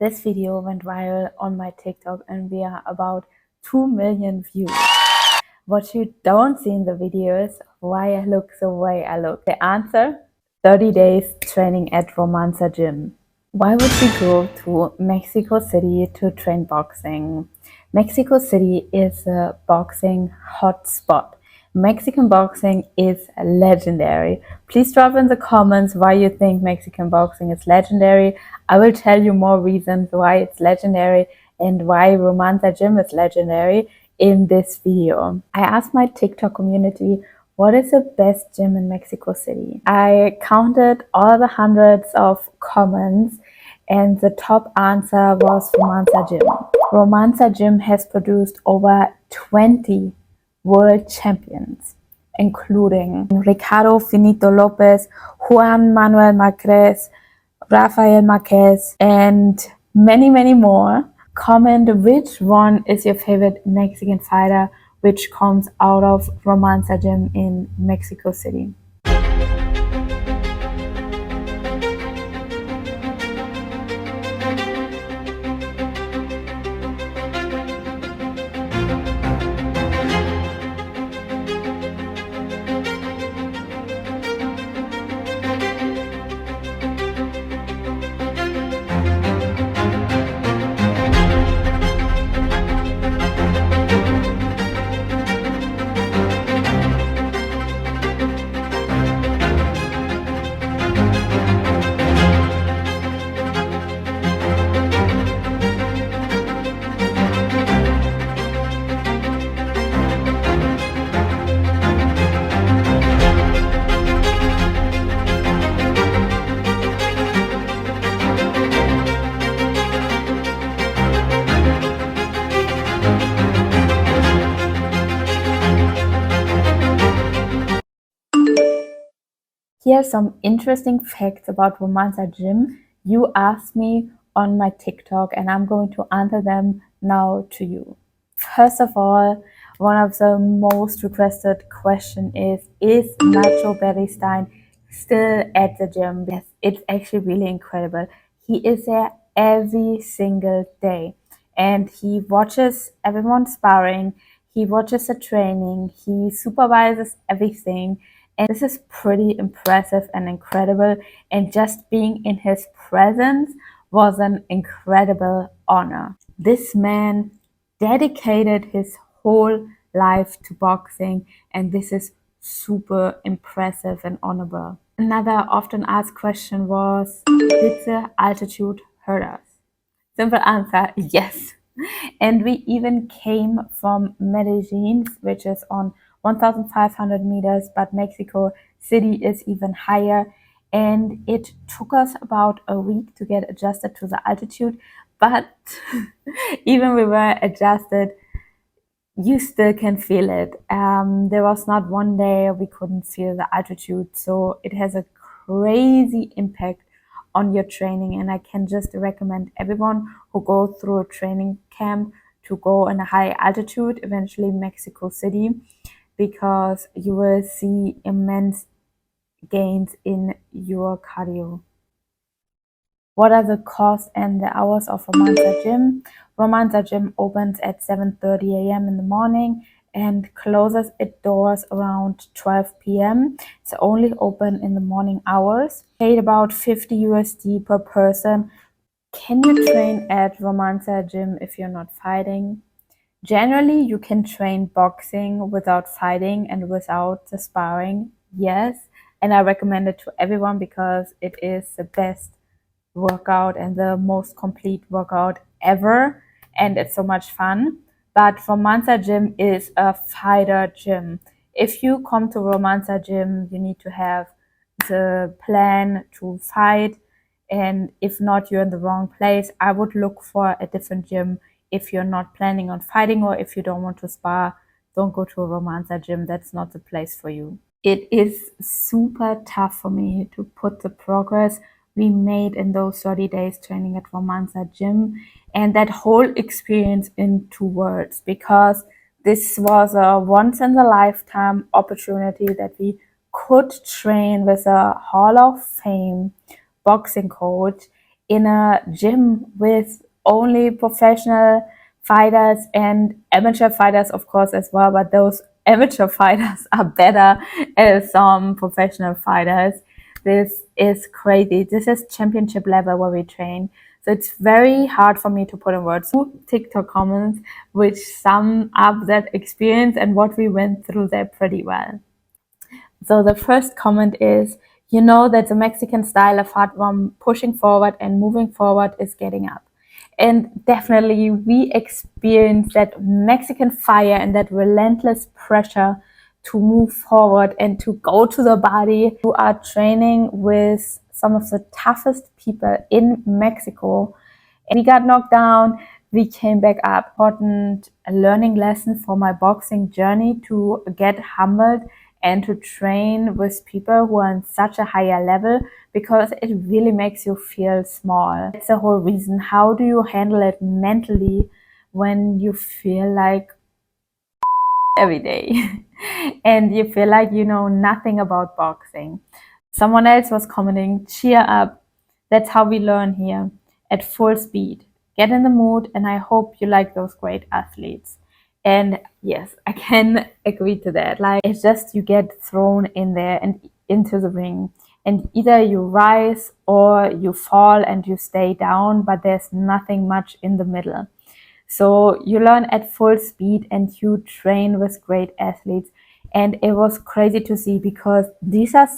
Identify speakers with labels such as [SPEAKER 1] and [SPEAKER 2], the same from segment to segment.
[SPEAKER 1] This video went viral on my TikTok and we are about 2 million views. What you don't see in the video is why I look the way I look. The answer? 30 days training at Romanza Gym. Why would we go to Mexico City to train boxing? Mexico City is a boxing hotspot. Mexican boxing is legendary. Please drop in the comments why you think Mexican boxing is legendary. I will tell you more reasons why it's legendary and why Romanza Gym is legendary in this video. I asked my TikTok community, what is the best gym in Mexico City? I counted all the hundreds of comments and the top answer was Romanza Gym. Romanza Gym has produced over 20 world champions, including Ricardo Finito Lopez, Juan Manuel Márquez, Rafael Marquez, and many, many more. Comment which one is your favorite Mexican fighter which comes out of Romanza Gym in Mexico City. Here are some interesting facts about Romanza Gym. You asked me on my TikTok and I'm going to answer them now to you. First of all, one of the most requested question is Nacho Beristain still at the gym? Yes, it's actually really incredible. He is there every single day and he watches everyone sparring, he watches the training, he supervises everything. And this is pretty impressive and incredible. And just being in his presence was an incredible honor. This man dedicated his whole life to boxing, and this is super impressive and honorable. Another often asked question was, did the altitude hurt us? Simple answer, yes. And we even came from Medellin, which is on 1,500 meters, but Mexico City is even higher. And it took us about a week to get adjusted to the altitude. But even we were adjusted, you still can feel it. There was not one day we couldn't feel the altitude. So it has a crazy impact on your training, and I can just recommend everyone who goes through a training camp to go in a high altitude, eventually Mexico City, because you will see immense gains in your cardio. What are the costs and the hours of Romanza Gym? Romanza Gym opens at 7:30 a.m. in the morning and closes its doors around 12 p.m. It's only open in the morning hours. Paid about 50 USD per person. Can you train at Romanza Gym if you're not fighting? Generally, you can train boxing without fighting and without the sparring, yes. And I recommend it to everyone because it is the best workout and the most complete workout ever. And it's so much fun. But Romanza Gym is a fighter gym. If you come to Romanza Gym, you need to have the plan to fight. And if not, you're in the wrong place. I would look for a different gym if you're not planning on fighting, or if you don't want to spar, don't go to a Romanza Gym. That's not the place for you. It is super tough for me to put the progress we made in those 30 days training at Romanza Gym and that whole experience into words, because this was a once in a lifetime opportunity that we could train with a Hall of Fame boxing coach in a gym with only professional fighters and amateur fighters, of course, as well, but those amateur fighters are better as some professional fighters. This is crazy. This is championship level where we train. So it's very hard for me to put in words. TikTok comments which sum up that experience and what we went through there pretty well. So the first comment is, you know that the Mexican style of hard from pushing forward and moving forward is getting up. And definitely we experience that Mexican fire and that relentless pressure to move forward and to go to the body. You are training with some of the toughest people in Mexico. We got knocked down, we came back up. Important learning lesson for my boxing journey, to get humbled and to train with people who are on such a higher level, because it really makes you feel small. That's the whole reason. How do you handle it mentally when you feel like every day and you feel like you know nothing about boxing? Someone else was commenting, cheer up. That's how we learn here, at full speed. Get in the mood, and I hope you like those great athletes. And yes, I can agree to that. Like, it's just you get thrown in there and into the ring, and either you rise or you fall and you stay down, but there's nothing much in the middle. So you learn at full speed and you train with great athletes. And it was crazy to see, because these are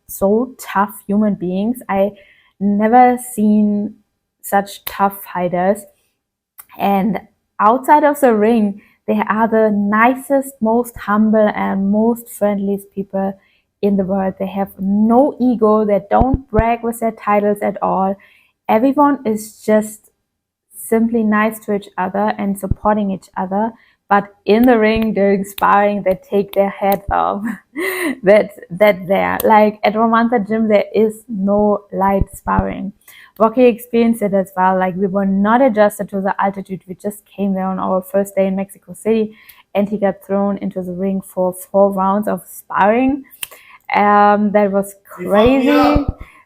[SPEAKER 1] so tough human beings. I never seen such tough fighters. And outside of the ring, they are the nicest, most humble, and most friendliest people in the world. They have no ego. They don't brag with their titles at all. Everyone is just simply nice to each other and supporting each other. But in the ring during sparring, they take their heads off. That there. Like at Romanza Gym, there is no light sparring. Rocky experienced it as well. Like, we were not adjusted to the altitude. We just came there on our first day in Mexico City, and he got thrown into the ring for 4 rounds of sparring. That was crazy.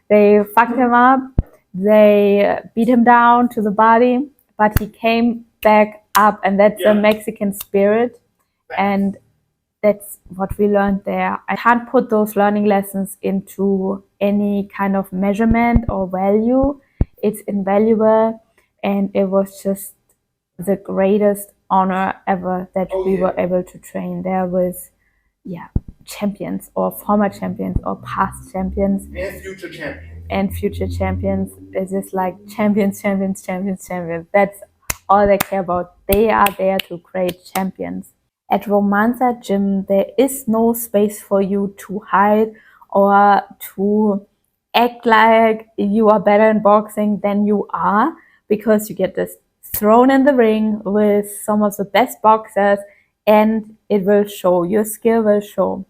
[SPEAKER 1] They fucked him up. They beat him down to the body, but he came back up, and that's the Mexican spirit. And that's what we learned there. I can't put those learning lessons into any kind of measurement or value. It's invaluable, and it was just the greatest honor ever that we were able to train there with, champions or former champions or past champions.
[SPEAKER 2] And future champions.
[SPEAKER 1] And future champions. It's just like champions, champions, champions, champions. That's all they care about. They are there to create champions. At Romanza Gym, there is no space for you to hide or to act like you are better in boxing than you are, because you get this thrown in the ring with some of the best boxers, and it will show. Your skill will show,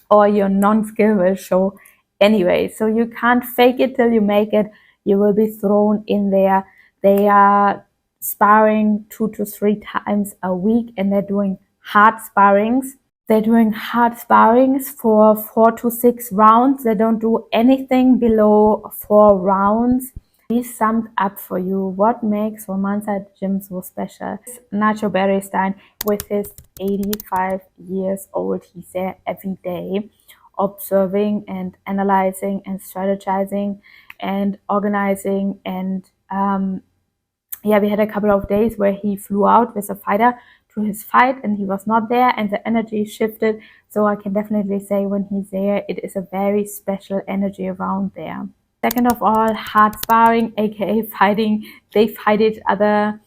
[SPEAKER 1] or your non-skill will show anyway. So you can't fake it till you make it. You will be thrown in there. They are sparring 2 to 3 times a week, and they're doing hard sparrings. They're doing hard sparrings for 4 to 6 rounds. They don't do anything below 4 rounds. We summed up for you what makes Romanza Gym so special. Nacho Beristain, with his 85 years old, he's there every day, observing and analyzing and strategizing and organizing. And we had a couple of days where he flew out with a fighter to his fight, and he was not there, and the energy shifted. So I can definitely say, when he's there, it is a very special energy around there. Second of all, hard sparring, aka fighting. They fight each other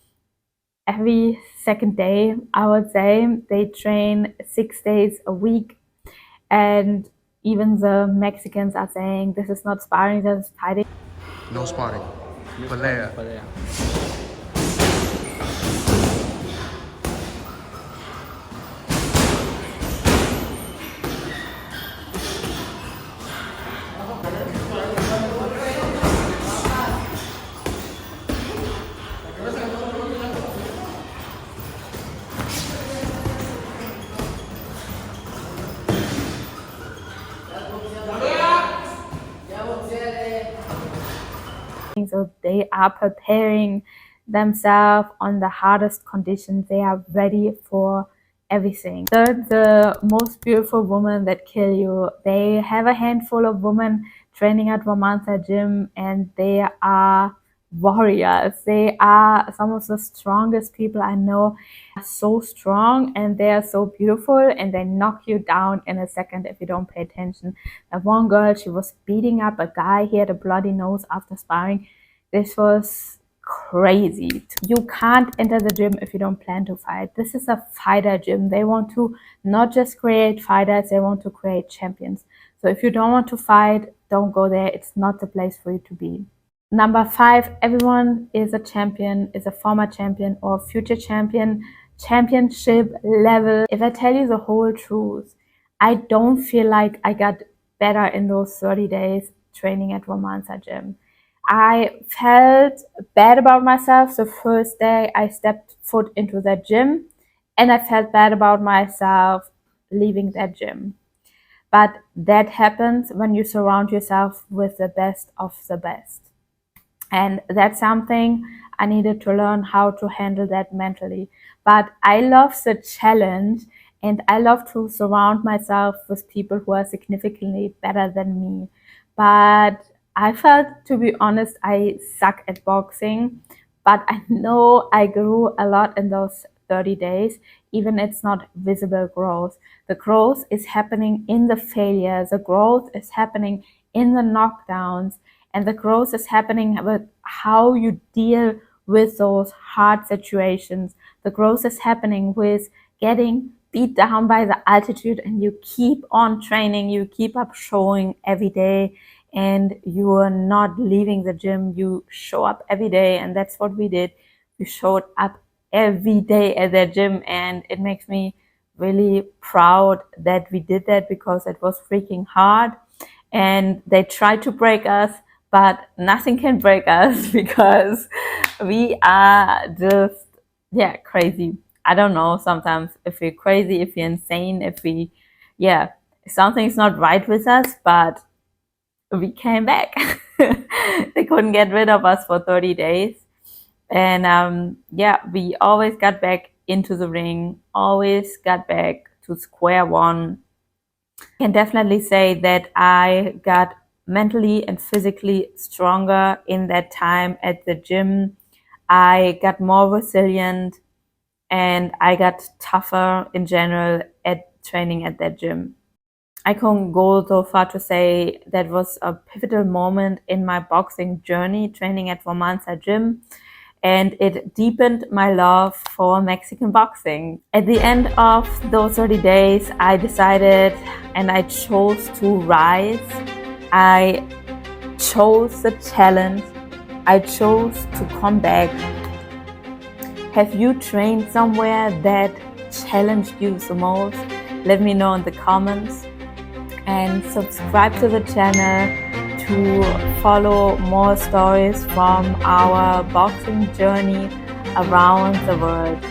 [SPEAKER 1] every second day, I would say. They train 6 days a week, and even the Mexicans are saying this is not sparring, this is fighting.
[SPEAKER 2] No sparring. Pelea.
[SPEAKER 1] So They are preparing themselves on the hardest conditions. They are ready for everything. They're the most beautiful women that kill you. They have a handful of women training at Romanza Gym, and they are warriors. They are some of the strongest people I know. They are so strong and they are so beautiful, and they knock you down in a second if you don't pay attention. That one girl, she was beating up a guy. He had a bloody nose after sparring. This was crazy. You can't enter the gym if you don't plan to fight. This is a fighter gym. They want to not just create fighters, they want to create champions. So if you don't want to fight, don't go there. It's not the place for you to be. Number 5, everyone is a champion, is a former champion or future champion, championship level. If I tell you the whole truth, I don't feel like I got better in those 30 days training at Romanza Gym. I felt bad about myself the first day I stepped foot into that gym, and I felt bad about myself leaving that gym. But that happens when you surround yourself with the best of the best. And that's something I needed to learn how to handle that mentally. But I love the challenge, and I love to surround myself with people who are significantly better than me. But I felt, to be honest, I suck at boxing, but I know I grew a lot in those 30 days, even it's not visible growth. The growth is happening in the failures, the growth is happening in the knockdowns, and the growth is happening with how you deal with those hard situations. The growth is happening with getting beat down by the altitude, and you keep on training, you keep up showing every day, and you are not leaving the gym. You show up every day, and that's what we did. We showed up every day at that gym, and it makes me really proud that we did that, because it was freaking hard. And they tried to break us, but nothing can break us because we are just, yeah, crazy. I don't know, sometimes if we're crazy, if we're insane, if we, yeah, something's not right with us, but we came back. They couldn't get rid of us for 30 days. And yeah, we always got back into the ring, always got back to square one. I can definitely say that I got mentally and physically stronger in that time at the gym. I got more resilient, and I got tougher in general at training at that gym. I can go so far to say that was a pivotal moment in my boxing journey, training at Romanza Gym, and it deepened my love for Mexican boxing. At the end of those 30 days, I decided and I chose to rise. I chose the challenge. I chose to come back. Have you trained somewhere that challenged you the most? Let me know in the comments, and subscribe to the channel to follow more stories from our boxing journey around the world.